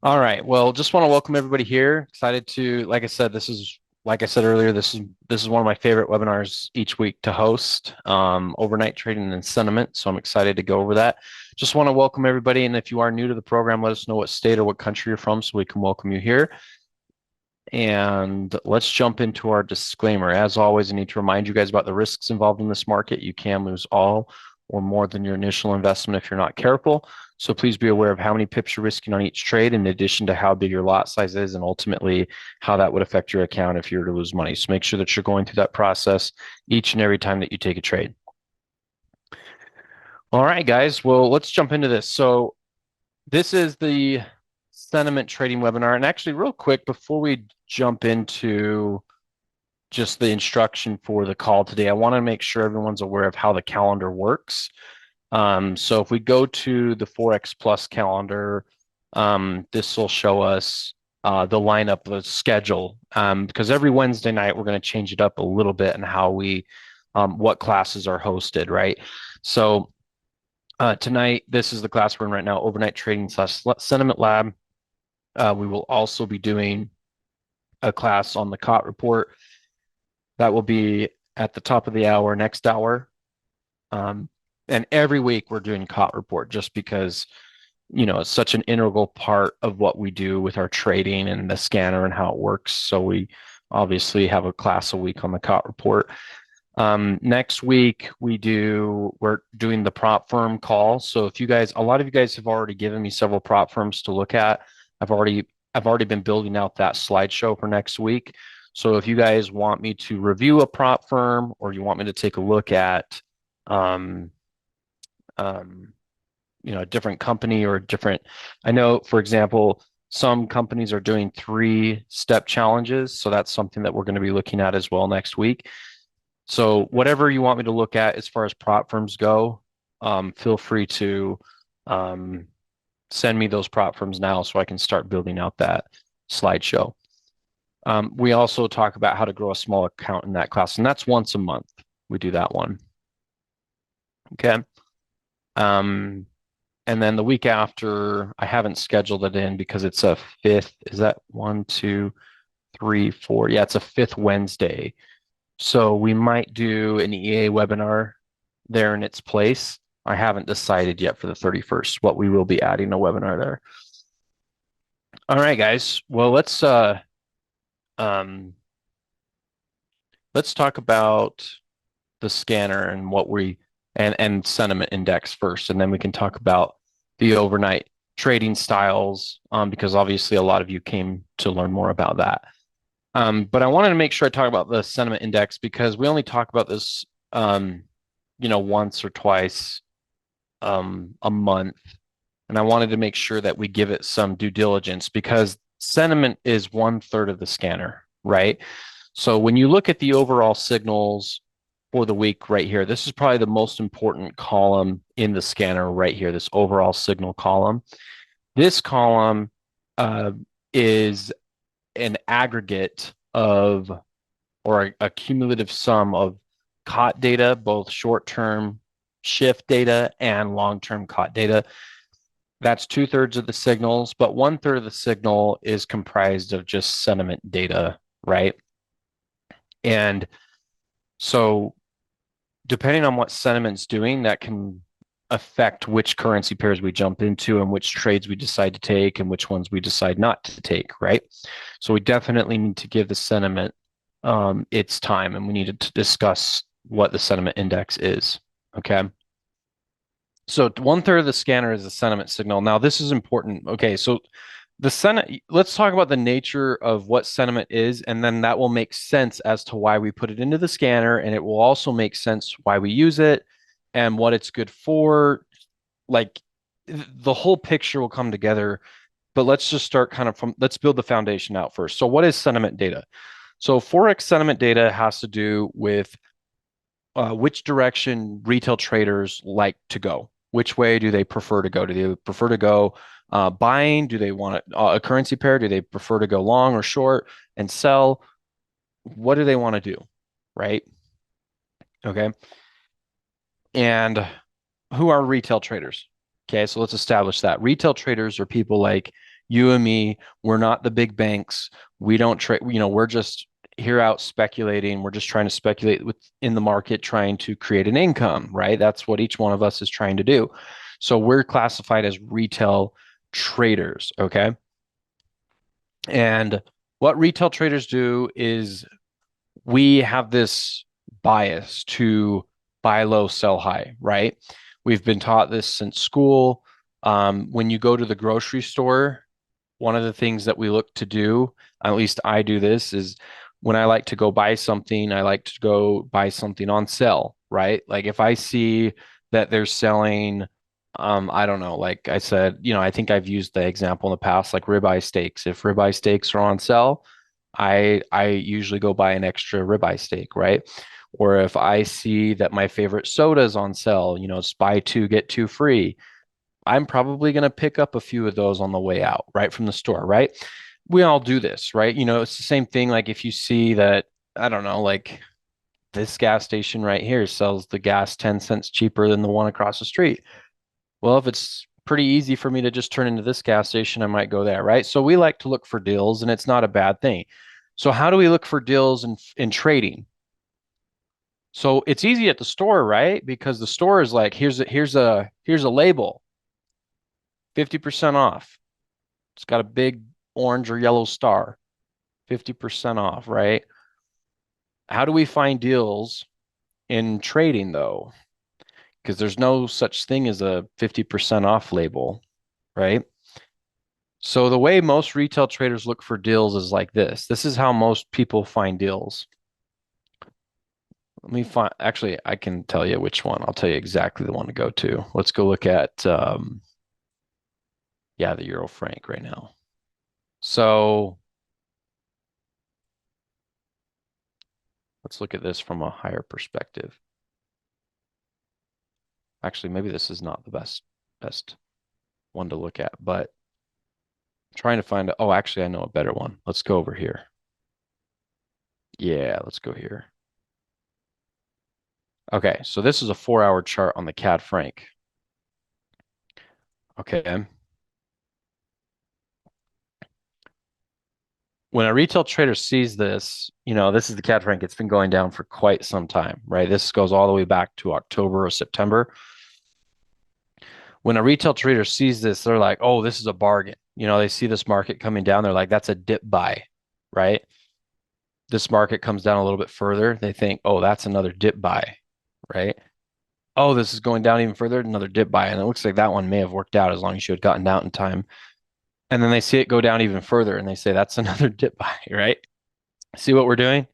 All right. Well, just want to welcome everybody here. Excited to, like I said earlier, this is one of my favorite webinars each week to host, overnight trading and sentiment. So I'm excited to go over that. Just want to welcome everybody. And if you are new to the program, let us know what state or what country you're from so we can welcome you here. And let's jump into our disclaimer. As always, I need to remind you guys about the risks involved in this market. You can lose all or more than your initial investment if you're not careful. So please be aware of how many pips you're risking on each trade, in addition to how big your lot size is, and ultimately how that would affect your account if you were to lose money. So make sure that you're going through that process each and every time that you take a trade. All right, guys. Well, let's jump into this. So this is the sentiment trading webinar. And actually, real quick, before we jump into just the instruction for the call today, I want to make sure everyone's aware of how the calendar works. So if we go to the Forex Plus calendar, this will show us the lineup, the schedule, because every Wednesday night we're going to change it up a little bit and how what classes are hosted, right? So tonight, this is the class we're in right now, overnight trading / sentiment lab. We will also be doing a class on the COT report. That will be at the top of the hour, next hour. And every week we're doing COT report just because, it's such an integral part of what we do with our trading and the scanner and how it works. So we obviously have a class a week on the COT report. Next week we're doing the prop firm call. So if a lot of you guys have already given me several prop firms to look at. I've already been building out that slideshow for next week. So if you guys want me to review a prop firm, or you want me to take a look at a different company or I know, for example, some companies are doing 3-step challenges. So that's something that we're going to be looking at as well next week. So whatever you want me to look at as far as prop firms go, feel free to send me those prop firms now so I can start building out that slideshow. We also talk about how to grow a small account in that class, and that's once a month. We do that one. Okay. And then the week after, I haven't scheduled it in because it's a fifth. Is that 1, 2, 3, 4? Yeah, it's a fifth Wednesday. So we might do an EA webinar there in its place. I haven't decided yet for the 31st what we will be adding a webinar there. All right, guys. Well, let's talk about the scanner and and sentiment index first, and then we can talk about the overnight trading styles, because obviously a lot of you came to learn more about that. But I wanted to make sure I talk about the sentiment index because we only talk about this, once or twice a month. And I wanted to make sure that we give it some due diligence because sentiment is 1/3 of the scanner, right? So when you look at the overall signals for the week right here, this is probably the most important column in the scanner right here, this overall signal column. This column is an aggregate of, or a cumulative sum of COT data, both short-term shift data and long-term COT data. That's 2/3 of the signals, but 1/3 of the signal is comprised of just sentiment data, right? And so depending on what sentiment's doing, that can affect which currency pairs we jump into and which trades we decide to take and which ones we decide not to take, right? So we definitely need to give the sentiment its time, and we need to discuss what the sentiment index is, okay? So 1/3 of the scanner is a sentiment signal. Now this is important. Okay, so let's talk about the nature of what sentiment is, and then that will make sense as to why we put it into the scanner, and it will also make sense why we use it and what it's good for. Like the whole picture will come together, but let's just start let's build the foundation out first. So what is sentiment data? So Forex sentiment data has to do with which direction retail traders like to go. Which way do they prefer to go? Do they prefer to go buying? Do they want a currency pair? Do they prefer to go long or short and sell? What do they want to do? Right? Okay. And who are retail traders? Okay, so let's establish that. Retail traders are people like You and me, we're not the big banks. We don't trade, we're just here out speculating. We're just trying to speculate within the market, trying to create an income, right? That's what each one of us is trying to do. So we're classified as retail traders, okay? And what retail traders do is we have this bias to buy low, sell high, right? We've been taught this since school. When you go to the grocery store, one of the things that we look to do, at least I do this, is when I like to go buy something, I like to go buy something on sale, right? Like if I see that they're selling, I don't know, like I said, I think I've used the example in the past, like ribeye steaks. If ribeye steaks are on sale, I usually go buy an extra ribeye steak, right? Or if I see that my favorite soda is on sale, it's buy two, get two free, I'm probably going to pick up a few of those on the way out, right from the store, right? We all do this, right? It's the same thing. Like if you see that, I don't know, like this gas station right here sells the gas 10 cents cheaper than the one across the street. Well, if it's pretty easy for me to just turn into this gas station, I might go there, right? So we like to look for deals, and it's not a bad thing. So how do we look for deals in trading? So it's easy at the store, right? Because the store is like, here's a label, 50% off. It's got a big orange or yellow star, 50% off, right? How do we find deals in trading though? Because there's no such thing as a 50% off label, right? So the way most retail traders look for deals is like this. This is how most people find deals. Let me find, actually, I can tell you which one. I'll tell you exactly the one to go to. Let's go look at, yeah, the Euro franc right now. So let's look at this from a higher perspective. Actually, maybe this is not the best one to look at, but I'm trying to find, oh, actually, I know a better one. Let's go over here. Yeah, let's go here. Okay, so this is a 4-hour chart on the CAD franc. Okay. When a retail trader sees this, this is the CAD franc. It's been going down for quite some time, right? This goes all the way back to October or September. When a retail trader sees this, they're like, oh, this is a bargain. They see this market coming down. They're like, that's a dip buy, right? This market comes down a little bit further. They think, oh, that's another dip buy, right? Oh, this is going down even further, another dip buy. And it looks like that one may have worked out as long as you had gotten out in time. And then they see it go down even further and they say, that's another dip buy, right? See what we're doing?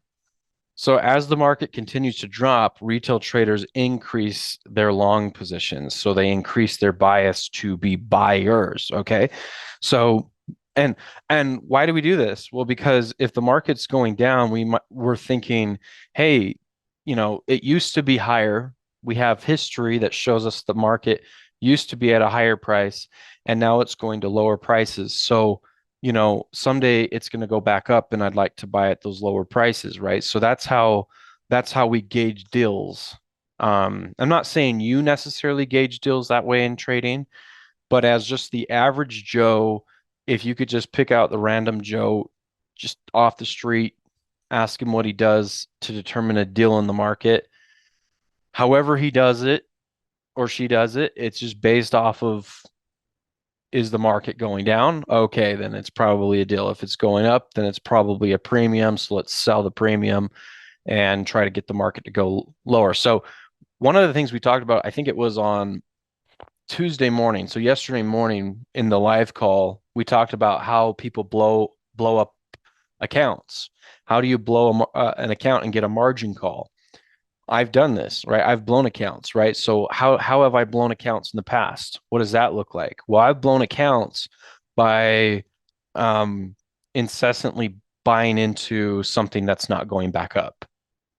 So as the market continues to drop, retail traders increase their long positions. So they increase their bias to be buyers. Okay. So and and why do we do this? Well, because if the market's going down, we're thinking, hey, it used to be higher. We have history that shows us the market used to be at a higher price, and now it's going to lower prices. So someday it's going to go back up and I'd like to buy at those lower prices, right? So that's how we gauge deals. I'm not saying you necessarily gauge deals that way in trading, but as just the average Joe, if you could just pick out the random Joe just off the street, ask him what he does to determine a deal in the market, however he does it or she does it, it's just based off of, is the market going down? Okay, then it's probably a deal. If it's going up, then it's probably a premium. So let's sell the premium and try to get the market to go lower. So one of the things we talked about, I think it was on Tuesday morning. So yesterday morning in the live call, we talked about how people blow up accounts. How do you blow an account and get a margin call? I've done this, right? I've blown accounts, right? So how have I blown accounts in the past? What does that look like? Well, I've blown accounts by incessantly buying into something that's not going back up,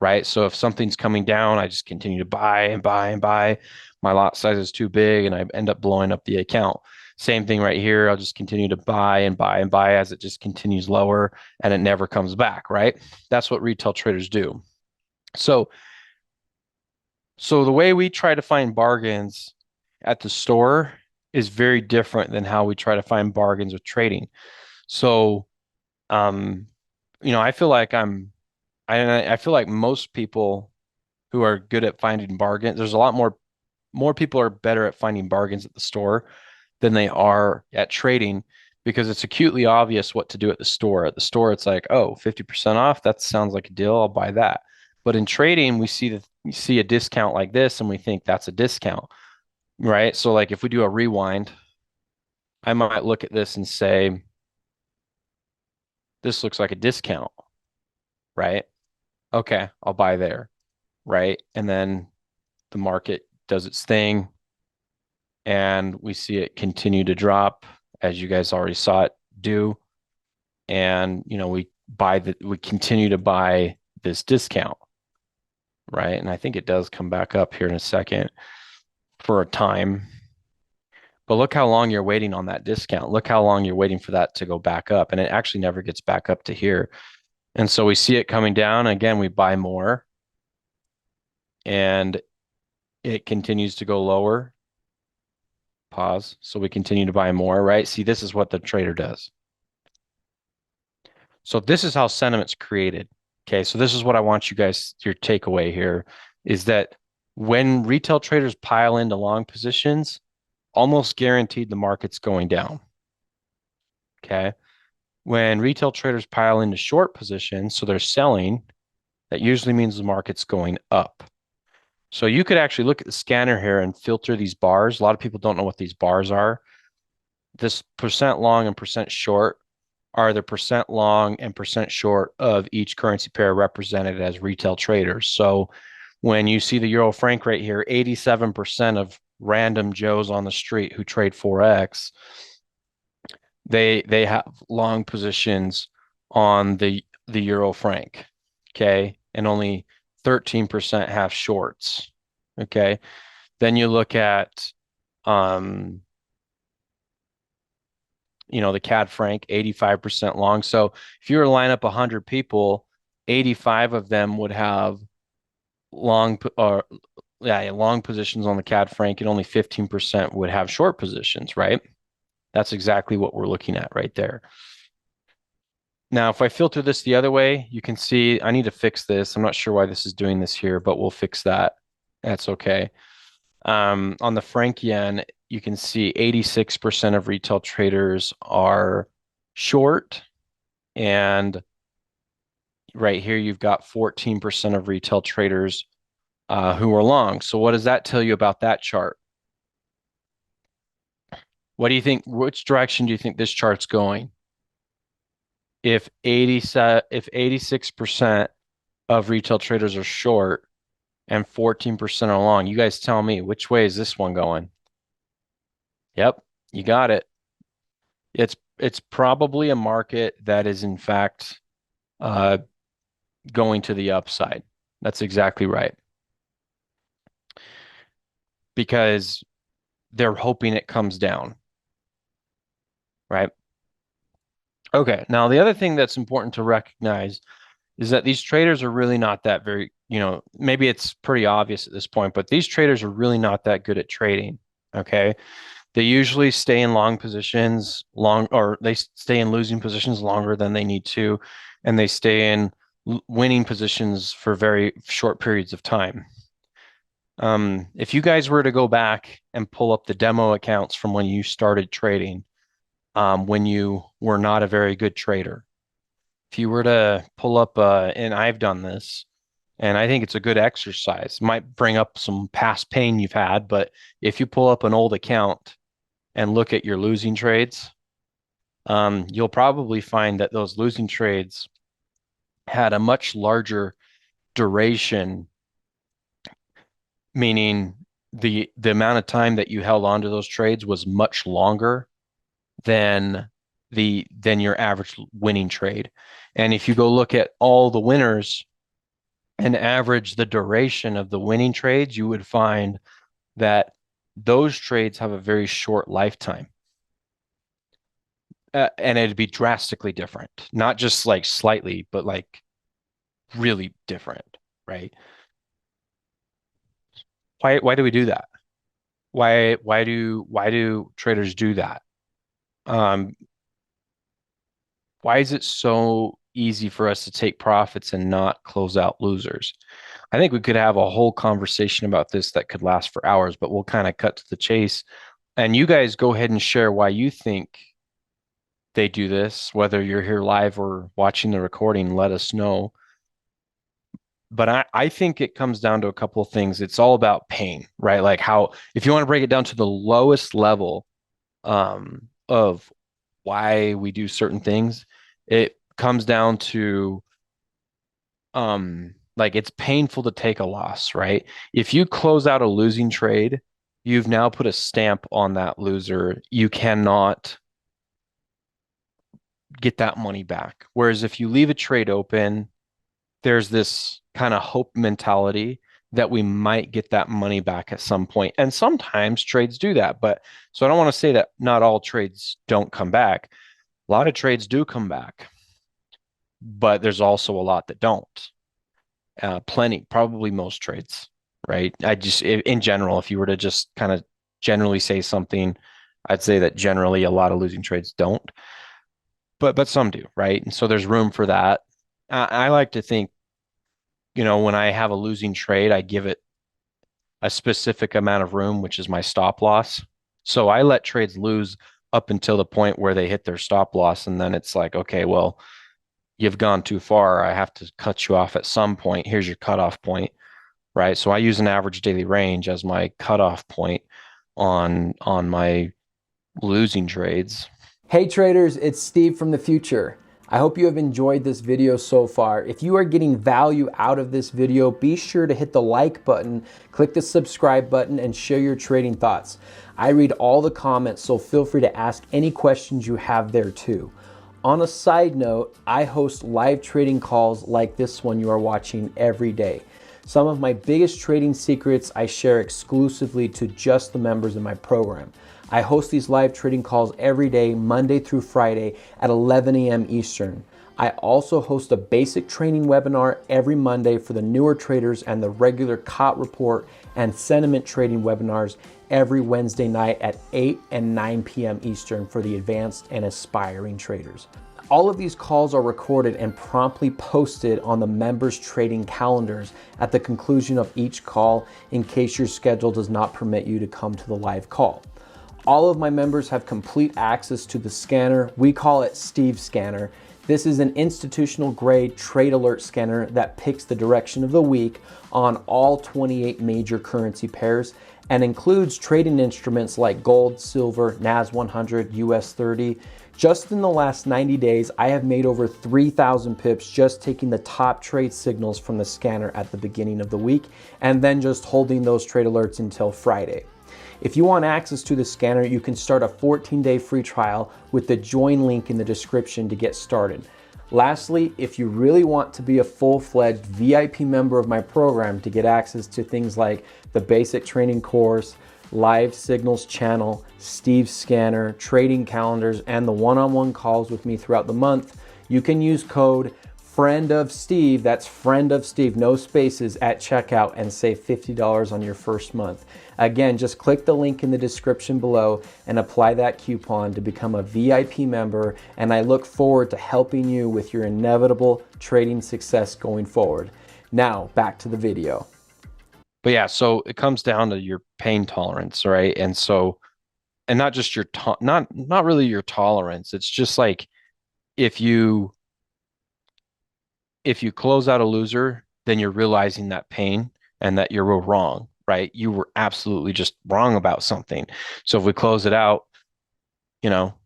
right? So if something's coming down, I just continue to buy and buy and buy. My lot size is too big and I end up blowing up the account. Same thing right here. I'll just continue to buy and buy and buy as it just continues lower and it never comes back, right? That's what retail traders do. So so the way we try to find bargains at the store is very different than how we try to find bargains with trading. So, um, I feel like I feel like most people who are good at finding bargains, there's a lot more people are better at finding bargains at the store than they are at trading because it's acutely obvious what to do at the store. At the store, it's like, oh, 50% off. That sounds like a deal. I'll buy that. But in trading, we see a discount like this and we think that's a discount, right? So like if we do a rewind, I might look at this and say, this looks like a discount, right? Okay, I'll buy there, right? And then the market does its thing and we see it continue to drop as you guys already saw it do. And, we continue to buy this discount, right? And I think it does come back up here in a second for a time. But look how long you're waiting on that discount. Look how long you're waiting for that to go back up. And it actually never gets back up to here. And so we see it coming down. Again, we buy more and it continues to go lower. Pause. So we continue to buy more, right? See, this is what the trader does. So this is how sentiment's created. Okay. So this is what I want you guys, your takeaway here is that when retail traders pile into long positions, almost guaranteed the market's going down. Okay. When retail traders pile into short positions, so they're selling, that usually means the market's going up. So you could actually look at the scanner here and filter these bars. A lot of people don't know what these bars are. This percent long and percent short are the percent long and percent short of each currency pair represented as retail traders. So when you see the euro franc right here, 87% of random Joes on the street who trade Forex, they have long positions on the euro franc, okay? And only 13% have shorts, okay? Then you look at um the CAD franc, 85% long. So if you were to line up 100 people, 85 of them would have long or yeah, long positions on the CAD franc and only 15% would have short positions, right? That's exactly what we're looking at right there. Now, if I filter this the other way, you can see I need to fix this. I'm not sure why this is doing this here, but we'll fix that. That's okay. On the franc yen, you can see 86% of retail traders are short. And right here, you've got 14% of retail traders who are long. So what does that tell you about that chart? What do you think? Which direction do you think this chart's going? If 86% of retail traders are short and 14% are long, you guys tell me, which way is this one going? Yep, you got it. It's probably a market that is in fact uh, going to the upside. That's exactly right. Because they're hoping it comes down, right? Okay. Now, the other thing that's important to recognize is that these traders are really not that very, maybe it's pretty obvious at this point, but these traders are really not that good at trading. Okay. They usually stay in long positions or they stay in losing positions longer than they need to, and they stay in winning positions for very short periods of time. If you guys were to go back and pull up the demo accounts from when you started trading, when you were not a very good trader, if you were to pull up, and I've done this, and I think it's a good exercise, might bring up some past pain you've had, but if you pull up an old account and look at your losing trades, you'll probably find that those losing trades had a much larger duration, meaning the amount of time that you held on to those trades was much longer than your average winning trade. And if you go look at all the winners and average the duration of the winning trades, you would find that those trades have a very short lifetime. And it'd be drastically different, not just like slightly, but like really different, right? Why do we do that? Why do traders do that? Um, why is it so easy for us to take profits and not close out losers? I think we could have a whole conversation about this that could last for hours, but we'll kind of cut to the chase. And you guys go ahead and share why you think they do this, whether you're here live or watching the recording, let us know. But I think it comes down to a couple of things. It's all about pain, right? Like how, if you want to break it down to the lowest level of why we do certain things, it comes down to like it's painful to take a loss, right? If you close out a losing trade, you've now put a stamp on that loser. You cannot get that money back. Whereas if you leave a trade open, there's this kind of hope mentality that we might get that money back at some point. And sometimes trades do that. But so I don't want to say that not all trades don't come back. A lot of trades do come back, but there's also a lot that don't. Plenty, probably most trades, right? In general, if you were to just kind of generally say something, I'd say that generally a lot of losing trades don't, but some do, right? And so there's room for that. I like to think, when I have a losing trade, I give it a specific amount of room, which is my stop loss. So I let trades lose up until the point where they hit their stop loss, and then it's like, okay, well, you've gone too far. I have to cut you off at some point. Here's your cutoff point, right? So I use an average daily range as my cutoff point on my losing trades. Hey traders, it's Steve from the future. I hope you have enjoyed this video so far. If you are getting value out of this video, be sure to hit the like button, click the subscribe button, and share your trading thoughts. I read all the comments, so feel free to ask any questions you have there too. On a side note, I host live trading calls like this one you are watching every day. Some of my biggest trading secrets I share exclusively to just the members in my program. I host these live trading calls every day, Monday through Friday at 11 a.m. Eastern. I also host a basic training webinar every Monday for the newer traders and the regular COT report and sentiment trading webinars every Wednesday night at 8 and 9 p.m. Eastern for the advanced and aspiring traders. All of these calls are recorded and promptly posted on the members' trading calendars at the conclusion of each call in case your schedule does not permit you to come to the live call. All of my members have complete access to the scanner. We call it Steve Scanner. This is an institutional grade trade alert scanner that picks the direction of the week on all 28 major currency pairs and includes trading instruments like gold, silver, NAS 100, US 30. Just in the last 90 days, I have made over 3,000 pips just taking the top trade signals from the scanner at the beginning of the week and then just holding those trade alerts until Friday. If you want access to the scanner, you can start a 14-day free trial with the join link in the description to get started. Lastly, if you really want to be a full-fledged VIP member of my program to get access to things like the basic training course, live signals channel, Steve's scanner, trading calendars, and the one-on-one calls with me throughout the month, you can use code Friend of Steve, that's Friend of Steve, no spaces, at checkout and save $50 on your first month. Again, just click the link in the description below and apply that coupon to become a VIP member, and I look forward to helping you with your inevitable trading success going forward. Now, back to the video. But yeah, so it comes down to your pain tolerance, right? And so, and not just your not really your tolerance. It's just like if you if you close out a loser, then you're realizing that pain and that you were wrong, right? You were absolutely just wrong about something. So if we close it out,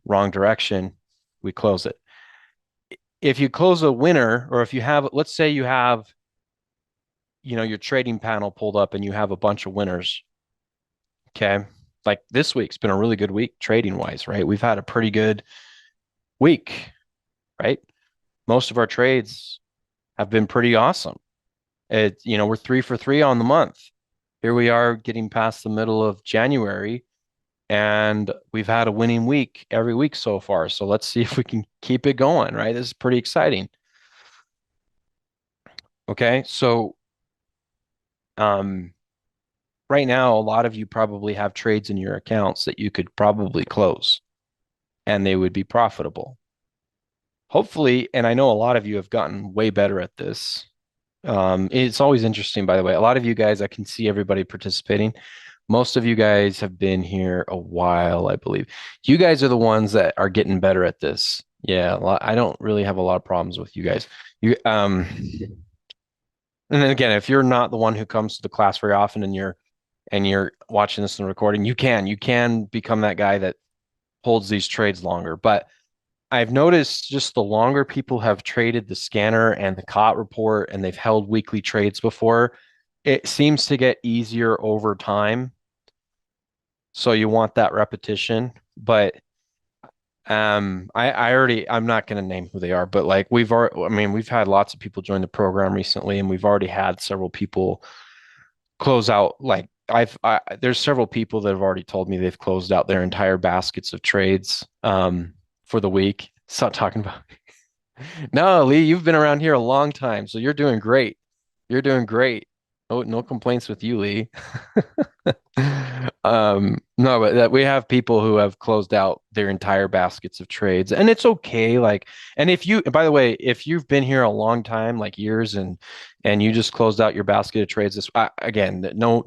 wrong direction, we close it. If you close a winner, or if you have, let's say you have, your trading panel pulled up and you have a bunch of winners. Okay. Like this week's been a really good week trading wise, right? We've had a pretty good week, right? Most of our trades have been pretty awesome. We're 3 for 3 on the month. Here we are getting past the middle of January, and we've had a winning week every week so far. So let's see if we can keep it going, right? This is pretty exciting. Okay, so right now, a lot of you probably have trades in your accounts that you could probably close and they would be profitable. Hopefully, and I know a lot of you have gotten way better at this. It's always interesting, by the way. A lot of you guys, I can see everybody participating. Most of you guys have been here a while, I believe. You guys are the ones that are getting better at this. Yeah, I don't really have a lot of problems with you guys. You and then again, if you're not the one who comes to the class very often and you're watching this and recording, you can become that guy that holds these trades longer. But I've noticed just the longer people have traded the scanner and the COT report and they've held weekly trades before, it seems to get easier over time. So you want that repetition. But I'm not going to name who they are, but like I mean, we've had lots of people join the program recently, and we've already had several people close out. Like there's several people that have already told me they've closed out their entire baskets of trades for the week. Stop talking about. No, Lee, you've been around here a long time, so you're doing great. You're doing great. No complaints with you, Lee. No, but that we have people who have closed out their entire baskets of trades, and it's okay. Like, and if you, by the way, if you've been here a long time, like years, and you just closed out your basket of trades, again, no,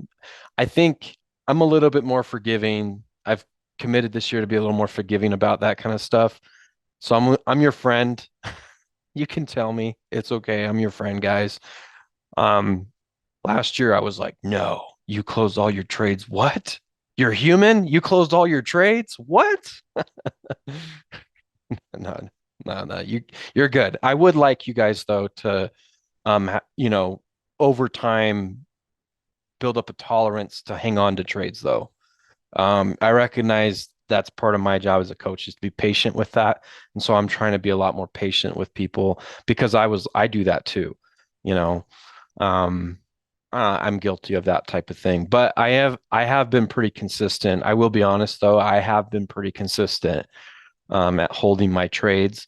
I think I'm a little bit more forgiving. I've committed this year to be a little more forgiving about that kind of stuff. So I'm your friend. You can tell me it's okay. I'm your friend, guys. Um, Last year I was like, no, you closed all your trades. What? You're human? You closed all your trades? What? No, no. You're good. I would like you guys though to over time build up a tolerance to hang on to trades though. I recognize that's part of my job as a coach is to be patient with that. And so I'm trying to be a lot more patient with people because I do that too, you know. Um, I'm guilty of that type of thing, but I have been pretty consistent. I will be honest though, I have been pretty consistent at holding my trades.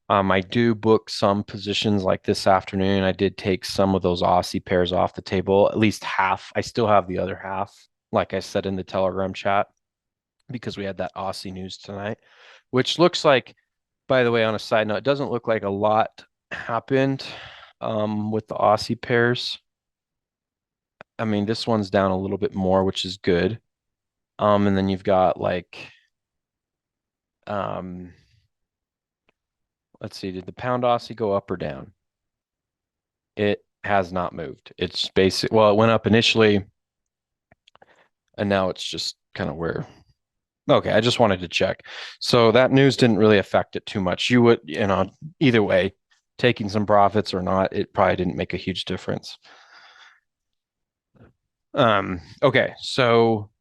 I do book some positions like this afternoon. I did take some of those Aussie pairs off the table, at least half. I still have the other half, like I said in the Telegram chat, because we had that Aussie news tonight, which looks like, by the way, on a side note, it doesn't look like a lot happened with the Aussie pairs. I mean, this one's down a little bit more, which is good. And then you've got like, um, let's see, did the pound Aussie go up or down? It has not moved. It's basic. Well, it went up initially, and now it's just kind of where. Okay, I just wanted to check. So that news didn't really affect it too much. You would, either way, taking some profits or not, it probably didn't make a huge difference. Okay, so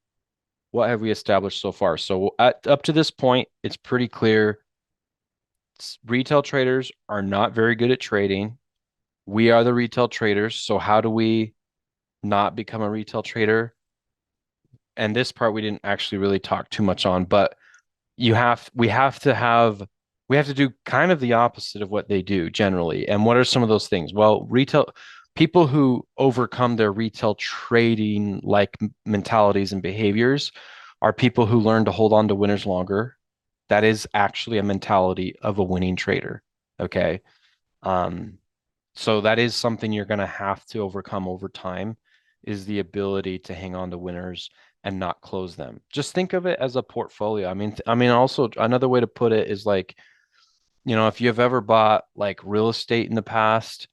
what have we established so far? So up to this point, it's pretty clear retail traders are not very good at trading. We are the retail traders. So how do we not become a retail trader? And this part we didn't actually really talk too much on, but you have we have to do kind of the opposite of what they do generally. And what are some of those things? Well, retail people who overcome their retail trading like mentalities and behaviors are people who learn to hold on to winners longer. That is actually a mentality of a winning trader. Okay. Um, so that is something you're going to have to overcome over time is the ability to hang on to winners and not close them. Just think of it as a portfolio. I mean, also another way to put it is like, if you've ever bought like real estate in the past,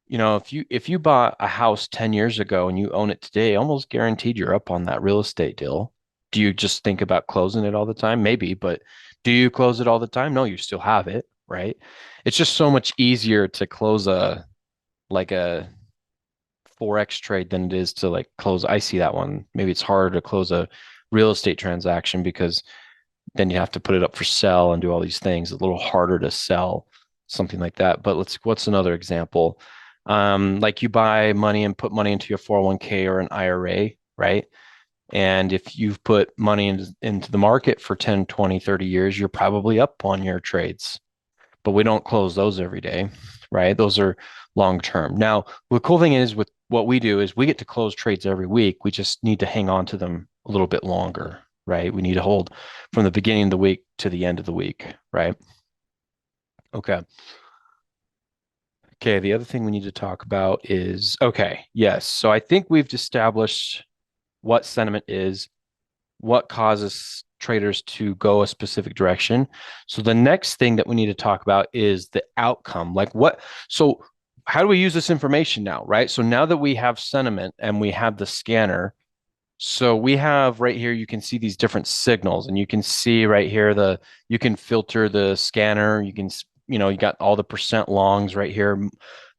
if you bought a house 10 years ago and you own it today, almost guaranteed you're up on that real estate deal. Do you just think about closing it all the time? Maybe, but do you close it all the time? No, you still have it, right? It's just so much easier to close a Forex trade than it is to like close. I see that one. Maybe it's harder to close a real estate transaction because then you have to put it up for sale and do all these things. It's a little harder to sell something like that. But what's another example? Like you buy money and put money into your 401k or an IRA, right? And if you've put money into the market for 10, 20, 30 years, you're probably up on your trades. But we don't close those every day. right? Those are long term. Now, the cool thing is with what we do is we get to close trades every week. We just need to hang on to them a little bit longer, right? We need to hold from the beginning of the week to the end of the week, right? Okay. Okay, the other thing we need to talk about is okay, yes. So I think we've established what sentiment is, what causes traders to go a specific direction. So the next thing that we need to talk about is the outcome. Like what, so how do we use this information now, right? So now that we have sentiment and we have the scanner, so we have right here, you can see these different signals, and you can see right here you can filter the scanner. You can, you got all the percent longs right here.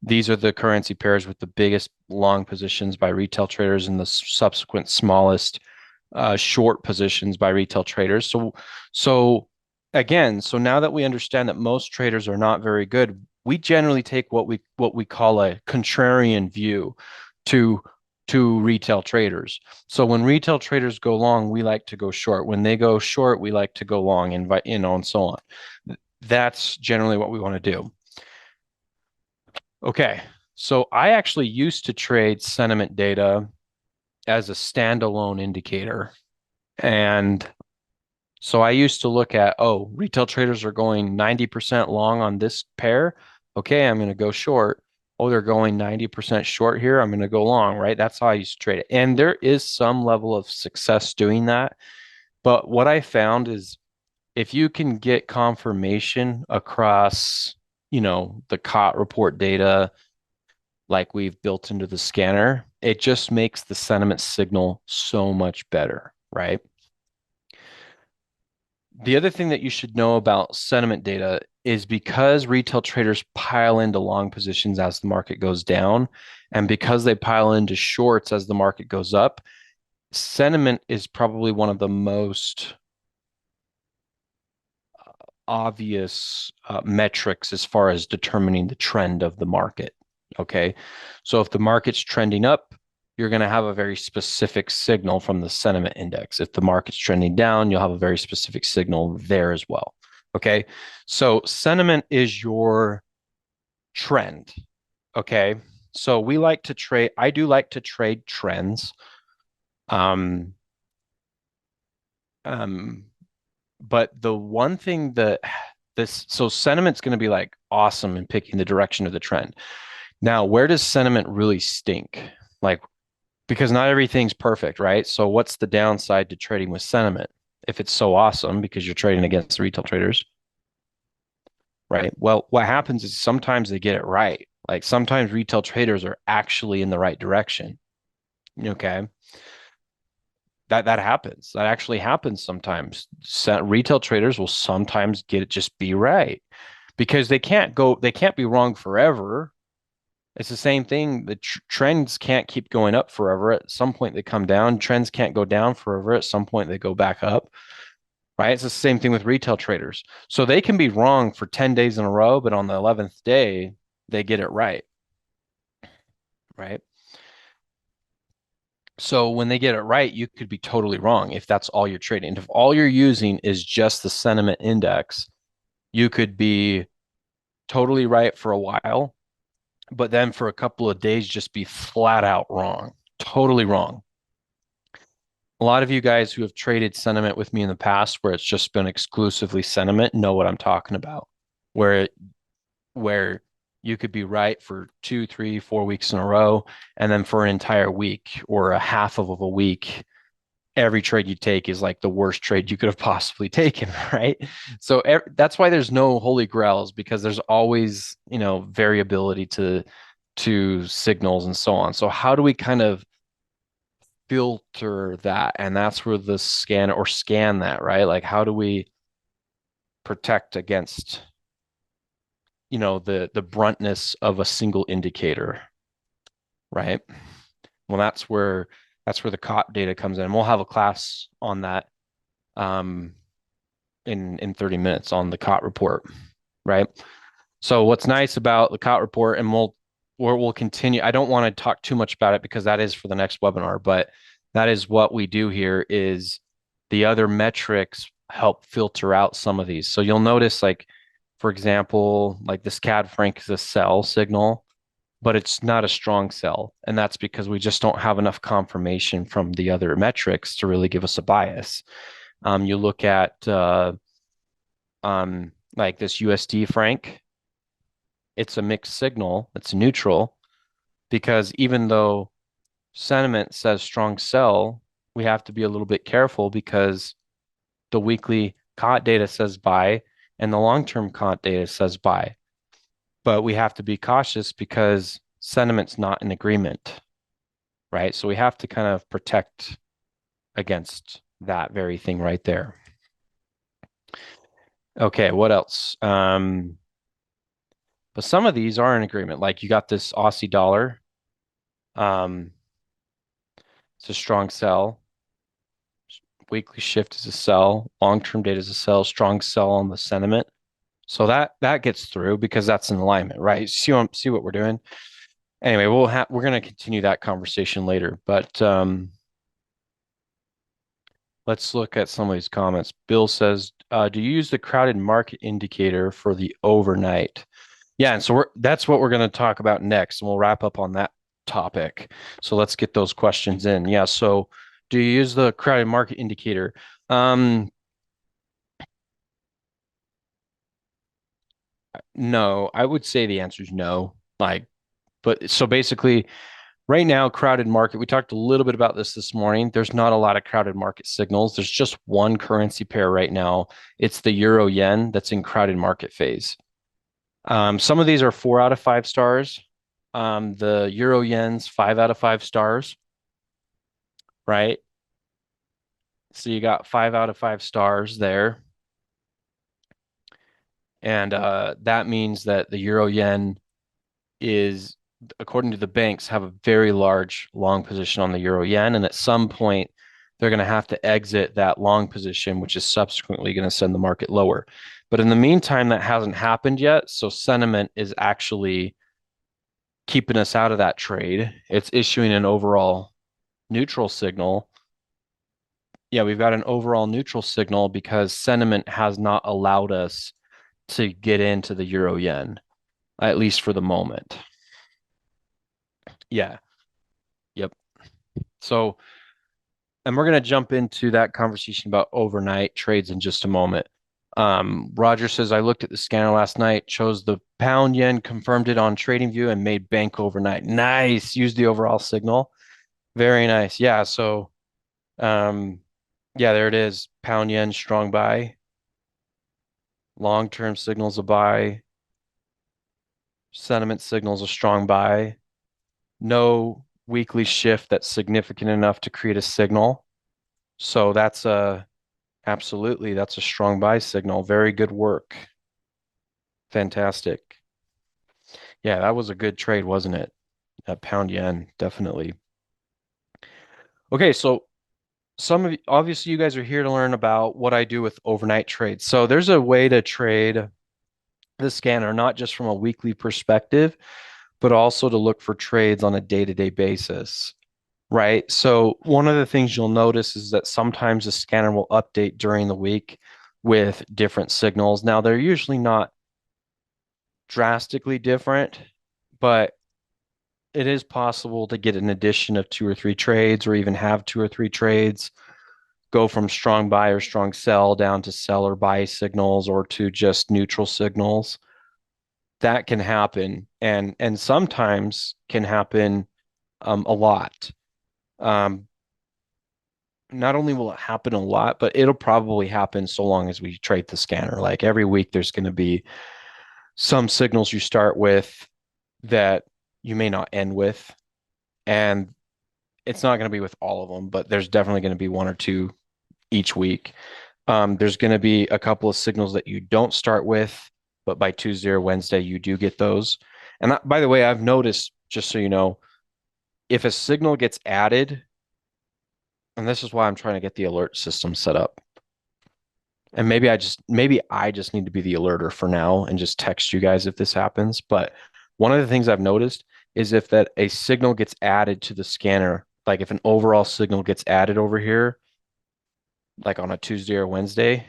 These are the currency pairs with the biggest long positions by retail traders and the subsequent smallest short positions by retail traders. So again, so now that we understand that most traders are not very good, we generally take what we call a contrarian view to to retail traders. So when retail traders go long, we like to go short. When they go short, we like to go long, and so on. That's generally what we want to do. Okay. So I actually used to trade sentiment data as a standalone indicator. And so I used to look at, oh, retail traders are going 90% long on this pair. Okay, I'm going to go short. Oh, they're going 90% short here. I'm going to go long, right? That's how I used to trade it. And there is some level of success doing that. But what I found is if you can get confirmation across, the COT report data like we've built into the scanner, it just makes the sentiment signal so much better, right? The other thing that you should know about sentiment data is because retail traders pile into long positions as the market goes down, and because they pile into shorts as the market goes up, sentiment is probably one of the most obvious metrics as far as determining the trend of the market. Okay. So if the market's trending up, you're going to have a very specific signal from the sentiment index. If the market's trending down, you'll have a very specific signal there as well. Okay. So sentiment is your trend. Okay. So we like to trade, I do like to trade trends. Um, um, but the one thing that so sentiment's going to be like awesome in picking the direction of the trend. Now, where does sentiment really stink? Like, because not everything's perfect, right? So what's the downside to trading with sentiment? If it's so awesome because you're trading against retail traders, right? Well, what happens is sometimes they get it right. Like sometimes retail traders are actually in the right direction. Okay. That happens. That actually happens sometimes. Retail traders will sometimes get it just be right because they can't be wrong forever. It's the same thing. The trends can't keep going up forever. At some point, they come down. Trends can't go down forever. At some point, they go back up, right? It's the same thing with retail traders. So they can be wrong for 10 days in a row, but on the 11th day, they get it right, right? So when they get it right, you could be totally wrong if that's all you're trading. If all you're using is just the sentiment index, you could be totally right for a while, but then for a couple of days, just be flat out wrong, totally wrong. A lot of you guys who have traded sentiment with me in the past, where it's just been exclusively sentiment, know what I'm talking about. Where where you could be right for 2, 3, 4 weeks in a row, and then for an entire week or a half of a week, every trade you take is like the worst trade you could have possibly taken, right? So that's why there's no holy grails because there's always, variability to signals and so on. So how do we kind of filter that? And that's where the scan that, right? Like how do we protect against, the bruntness of a single indicator, right? Well, that's where the COT data comes in. And we'll have a class on that um, in 30 minutes on the COT report, right? So what's nice about the COT report, and we'll continue. I don't want to talk too much about it because that is for the next webinar, but that is what we do here is the other metrics help filter out some of these. So you'll notice like For example, like this CAD franc is a sell signal, but it's not a strong sell. And that's because we just don't have enough confirmation from the other metrics to really give us a bias. You look at like this USD franc, it's a mixed signal, it's neutral, because even though sentiment says strong sell, we have to be a little bit careful because the weekly COT data says buy and the long-term COT data says buy. But we have to be cautious because sentiment's not in agreement, right? So we have to kind of protect against that very thing right there. Okay, what else? But some of these are in agreement. Like you got this Aussie dollar. Um, it's a strong sell. Weekly shift is a sell. Long-term data is a sell. Strong sell on the sentiment. So that gets through because that's in alignment, right? See what we're doing. Anyway, we're going to continue that conversation later, but let's look at some of these comments. Bill says, "Do you use the crowded market indicator for the overnight?" Yeah, and so that's what we're going to talk about next, and we'll wrap up on that topic. So let's get those questions in. Yeah, so do you use the crowded market indicator? No, I would say the answer is no. Like, but so basically, right now, crowded market, we talked a little bit about this morning. There's not a lot of crowded market signals. There's just one currency pair right now. It's the euro yen that's in crowded market phase. Some of these are 4 out of 5 stars. The euro yen's 5 out of 5 stars, right? So you got 5 out of 5 stars there. And that means that the euro yen is, according to the banks, have a very large long position on the euro yen. And at some point, they're going to have to exit that long position, which is subsequently going to send the market lower. But in the meantime, that hasn't happened yet. So sentiment is actually keeping us out of that trade. It's issuing an overall neutral signal. Yeah, we've got an overall neutral signal because sentiment has not allowed us to get into the euro yen, at least for the moment. Yeah. Yep. So, and we're going to jump into that conversation about overnight trades in just a moment. Roger says, I looked at the scanner last night, chose the pound yen, confirmed it on TradingView, and made bank overnight. Nice. Use the overall signal. Very nice. Yeah. So, um, yeah, there it is. Pound yen, strong buy. Long term signals a buy. Sentiment signals a strong buy. No weekly shift that's significant enough to create a signal. So that's a strong buy signal. Very good work. Fantastic. Yeah, that was a good trade, wasn't it? That pound yen, definitely. Okay, so obviously you guys are here to learn about what I do with overnight trades. So there's a way to trade the scanner, not just from a weekly perspective, but also to look for trades on a day-to-day basis, right? So one of the things you'll notice is that sometimes the scanner will update during the week with different signals. Now, they're usually not drastically different, but it is possible to get an addition of 2 or 3 trades or even have 2 or 3 trades, go from strong buy or strong sell down to sell or buy signals or to just neutral signals. That can happen and sometimes can happen a lot. Um, Not only will it happen a lot, but it'll probably happen so long as we trade the scanner. Like every week, there's going to be some signals you start with that you may not end with. And it's not going to be with all of them, but there's definitely going to be 1 or 2 each week. There's going to be a couple of signals that you don't start with, but by Tuesday or Wednesday, you do get those. And that, by the way, I've noticed, just so you know, if a signal gets added, and this is why I'm trying to get the alert system set up. And maybe I just need to be the alerter for now and just text you guys if this happens. But one of the things I've noticed is if that a signal gets added to the scanner, like if an overall signal gets added over here, like on a Tuesday or Wednesday,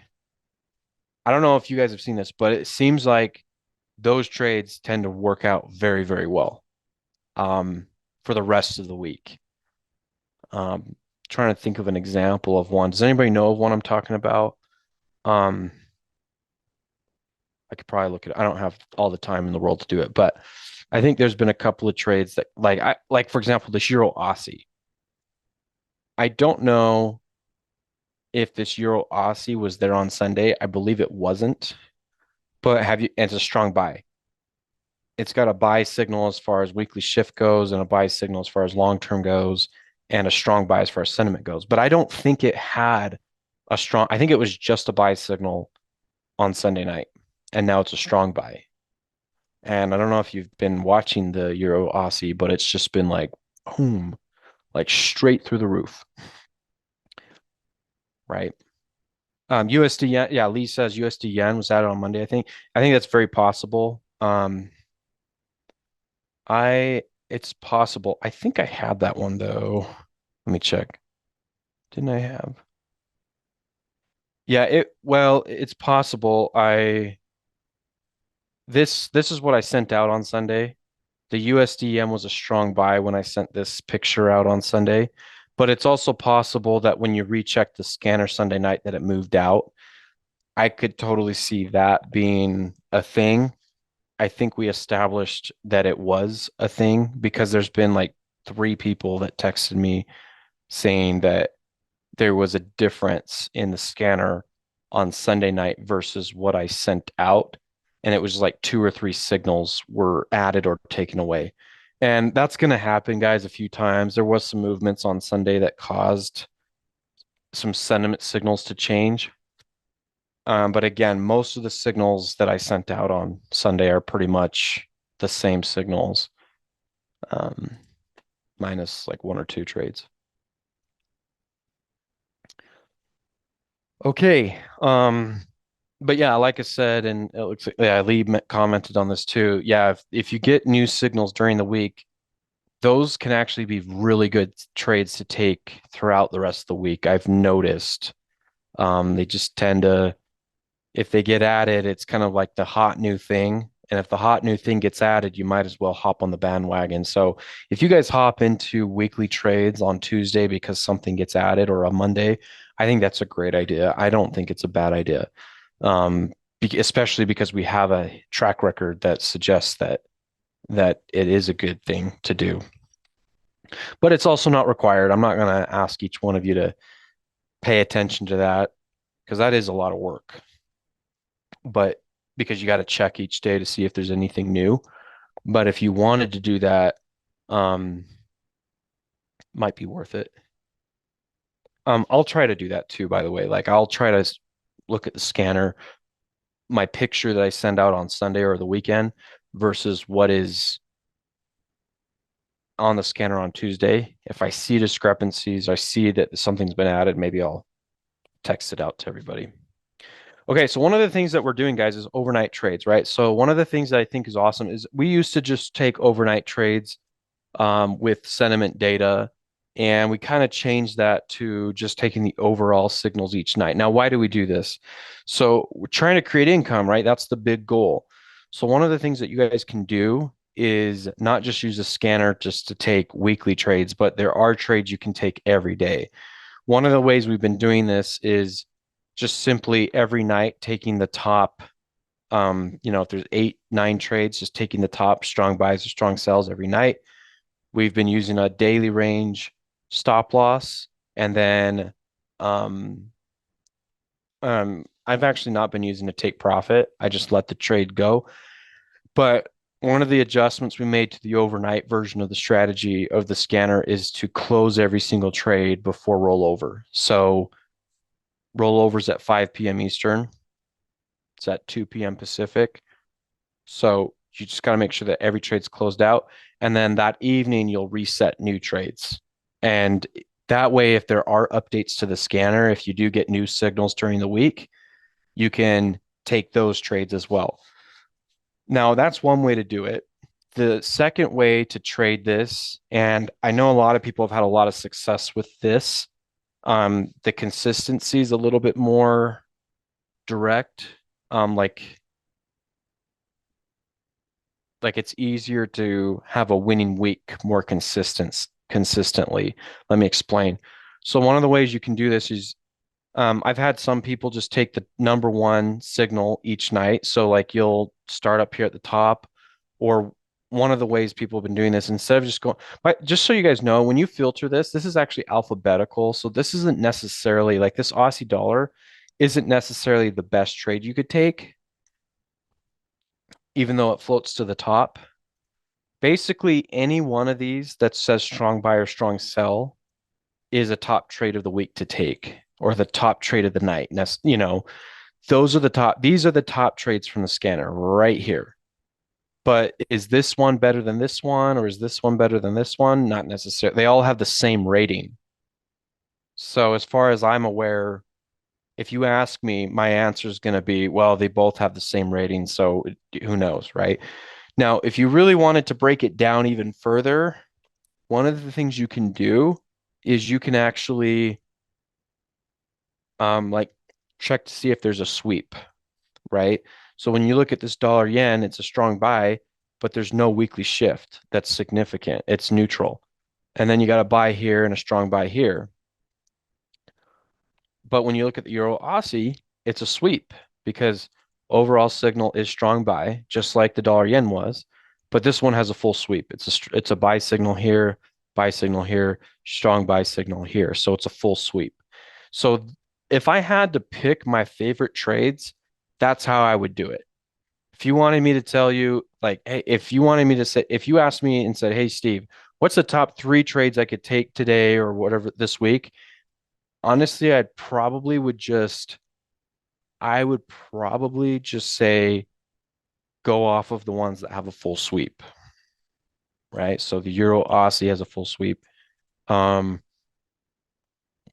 I don't know if you guys have seen this, but it seems like those trades tend to work out very, very well for the rest of the week. Um, Trying to think of an example of one. Does anybody know of one I'm talking about? Um, I could probably look at it. I don't have all the time in the world to do it, but I think there's been a couple of trades that like for example the Euro Aussie. I don't know if this Euro Aussie was there on Sunday. I believe it wasn't, but have you? And it's a strong buy. It's got a buy signal as far as weekly shift goes, and a buy signal as far as long term goes, and a strong buy as far as sentiment goes. But I don't think it had a strong. I think it was just a buy signal on Sunday night, and now it's a strong buy. And I don't know if you've been watching the Euro Aussie, but it's just been like boom, like straight through the roof, right? USD yen, yeah, Lee says USD yen was added on Monday, I think. I think that's very possible. I It's possible. I think I had that one though. Let me check. Didn't I have? Yeah, it's possible. I this is what I sent out on Sunday. The USDM was a strong buy when I sent this picture out on Sunday, but it's also possible that when you recheck the scanner Sunday night that it moved out. I could totally see that being a thing. I think we established that it was a thing because there's been like three people that texted me saying that there was a difference in the scanner on Sunday night versus what I sent out. And it was like two or three signals were added or taken away. And that's going to happen, guys, a few times. There was some movements on Sunday that caused some sentiment signals to change. But again, most of the signals that I sent out on Sunday are pretty much the same signals, um, minus like one or two trades. Okay. But yeah, like I said, and it looks like yeah, Lee commented on this too. Yeah, if you get new signals during the week, those can actually be really good trades to take throughout the rest of the week. I've noticed. They just tend to, if they get added, it's kind of like the hot new thing. And if the hot new thing gets added, you might as well hop on the bandwagon. So if you guys hop into weekly trades on Tuesday because something gets added or a Monday, I think that's a great idea. I don't think it's a bad idea. Especially because we have a track record that suggests that it is a good thing to do. But it's also not required. I'm not going to ask each one of you to pay attention to that because that is a lot of work. But because you got to check each day to see if there's anything new. But if you wanted to do that, um, might be worth it. I'll try to do that too, by the way. Like I'll try to look at the scanner, my picture that I send out on Sunday or the weekend versus what is on the scanner on Tuesday. If I see discrepancies, I see that something's been added, maybe I'll text it out to everybody. Okay, so one of the things that we're doing, guys, is overnight trades, right? So one of the things that I think is awesome is we used to just take overnight trades with sentiment data, and we kind of changed that to just taking the overall signals each night. Now, why do we do this? So we're trying to create income, right? That's the big goal. So one of the things that you guys can do is not just use a scanner just to take weekly trades, but there are trades you can take every day. One of the ways we've been doing this is just simply every night taking the top, if there's 8, 9 trades, just taking the top strong buys or strong sells every night. We've been using a daily range stop loss, and then I've actually not been using a take profit. I just let the trade go. But one of the adjustments we made to the overnight version of the strategy of the scanner is to close every single trade before rollover. So rollovers at 5 p.m. Eastern. It's at 2 p.m. Pacific. So you just got to make sure that every trade's closed out. And then that evening, you'll reset new trades. And that way, if there are updates to the scanner, if you do get new signals during the week, you can take those trades as well. Now, that's one way to do it. The second way to trade this, and I know a lot of people have had a lot of success with this, the consistency is a little bit more direct. like it's easier to have a winning week more consistently. Let me explain. So one of the ways you can do this is I've had some people just take the number one signal each night. So like you'll start up here at the top, or one of the ways people have been doing this instead of just going, but just so you guys know, when you filter this, this is actually alphabetical. So this isn't necessarily like this Aussie dollar isn't necessarily the best trade you could take, even though it floats to the top. Basically, any one of these that says strong buy or strong sell is a top trade of the week to take, or the top trade of the night. And that's, these are the top trades from the scanner right here. But is this one better than this one, or is this one better than this one? Not necessarily. They all have the same rating. So, as far as I'm aware, if you ask me, my answer is going to be, well, they both have the same rating. So, who knows, right? Now, if you really wanted to break it down even further, one of the things you can do is you can actually like check to see if there's a sweep, right? So when you look at this dollar yen, it's a strong buy, but there's no weekly shift that's significant. It's neutral. And then you got a buy here and a strong buy here. But when you look at the Euro Aussie, it's a sweep because overall signal is strong buy, just like the dollar yen was. But this one has a full sweep. It's a buy signal here, strong buy signal here. So it's a full sweep. So if I had to pick my favorite trades, that's how I would do it. If you wanted me to tell you, like, hey, if you wanted me to say, if you asked me and said, hey, Steve, what's the top three trades I could take today or whatever this week? Honestly, I would probably just say go off of the ones that have a full sweep, right? So the Euro Aussie has a full sweep. Um,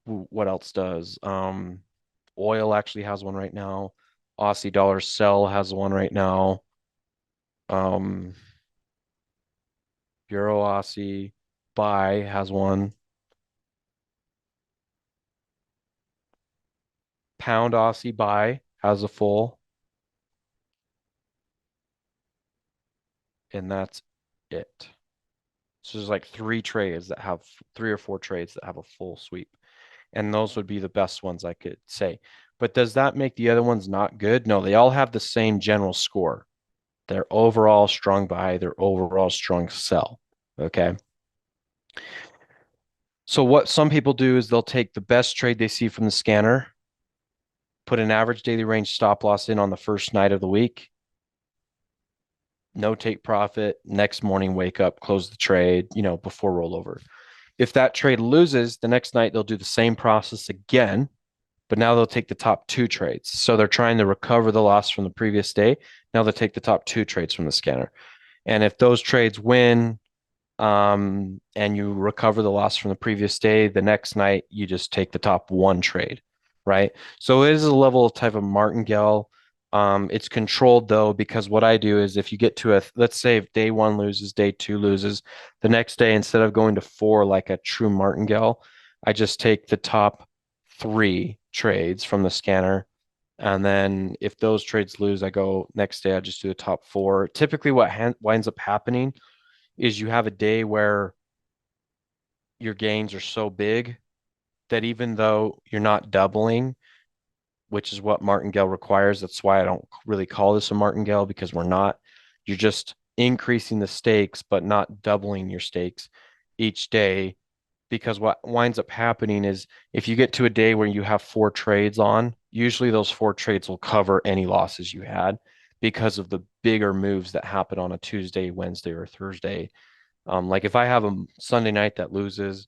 what else does? Oil actually has one right now. Aussie dollar sell has one right now. Um, Euro Aussie buy has one. Pound Aussie buy has a full, and that's it. So there's like three or four trades that have a full sweep, and those would be the best ones I could say. But does that make the other ones not good? No, they all have the same general score. They're overall strong buy, they're overall strong sell. Okay. So what some people do is they'll take the best trade they see from the scanner, put an average daily range stop loss in on the first night of the week, no take profit, next morning wake up, close the trade, before rollover. If that trade loses, the next night they'll do the same process again, but now they'll take the top two trades. So they're trying to recover the loss from the previous day. Now they'll take the top two trades from the scanner. And if those trades win, and you recover the loss from the previous day, the next night you just take the top one trade, right? So it is a level of type of martingale. It's controlled though, because what I do is if you get to let's say if day one loses, day two loses, the next day, instead of going to four like a true martingale, I just take the top three trades from the scanner. And then if those trades lose, I go next day, I just do the top four. Typically, what winds up happening is you have a day where your gains are so big that even though you're not doubling, which is what martingale requires, that's why I don't really call this a martingale, because we're not. You're just increasing the stakes, but not doubling your stakes each day. Because what winds up happening is if you get to a day where you have four trades on, usually those four trades will cover any losses you had because of the bigger moves that happen on a Tuesday, Wednesday, or Thursday. Like if I have a Sunday night that loses,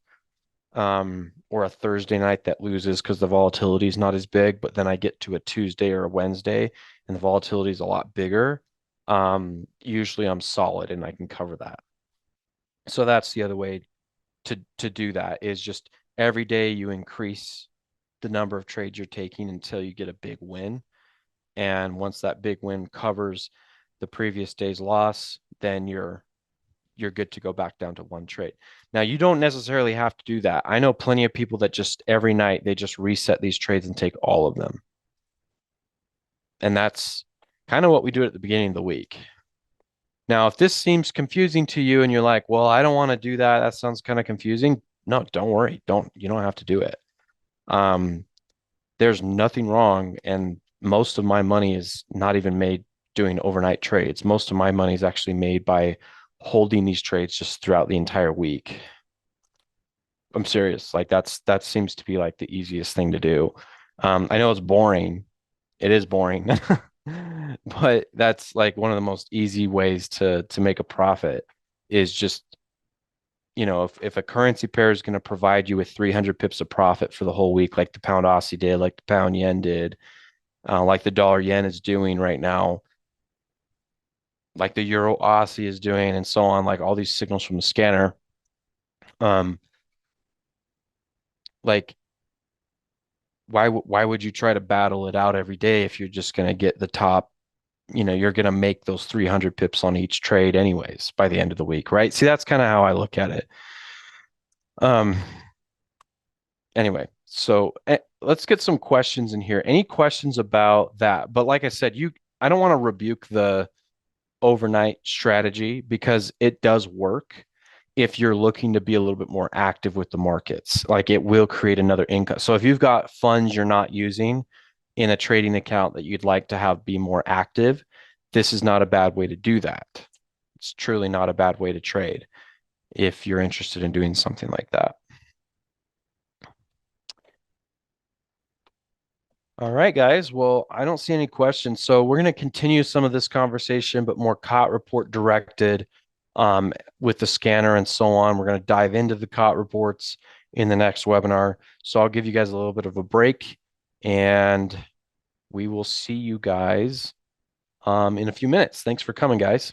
or a Thursday night that loses because the volatility is not as big, but then I get to a Tuesday or a Wednesday and the volatility is a lot bigger, usually I'm solid and I can cover that. So that's the other way to do that, is just every day you increase the number of trades you're taking until you get a big win. And once that big win covers the previous day's loss, then you're good to go back down to one trade. Now, you don't necessarily have to do that. I know plenty of people that just every night they just reset these trades and take all of them. And that's kind of what we do at the beginning of the week. Now, if this seems confusing to you and you're like, well, I don't want to do that. That sounds kind of confusing. No, don't worry. You don't have to do it. Um, there's nothing wrong. And most of my money is not even made doing overnight trades. Most of my money is actually made by holding these trades just throughout the entire week. I'm serious. Like that seems to be like the easiest thing to do. I know it's boring. It is boring. But that's like one of the most easy ways to make a profit is just, if a currency pair is going to provide you with 300 pips of profit for the whole week, like the pound Aussie did, like the pound yen did, like the dollar yen is doing right now, like the euro Aussie is doing, and so on, like all these signals from the scanner. Um, like why would you try to battle it out every day if you're just going to get the top, you're going to make those 300 pips on each trade anyways by the end of the week, right? See, that's kind of how I look at it. Um, anyway, so let's get some questions in here. Any questions about that? But like I said, I don't want to rebuke the overnight strategy because it does work if you're looking to be a little bit more active with the markets. Like it will create another income. So if you've got funds you're not using in a trading account that you'd like to have be more active, this is not a bad way to do that. It's truly not a bad way to trade if you're interested in doing something like that. All right, guys. Well, I don't see any questions. So we're going to continue some of this conversation, but more COT report directed with the scanner and so on. We're going to dive into the COT reports in the next webinar. So I'll give you guys a little bit of a break and we will see you guys in a few minutes. Thanks for coming, guys.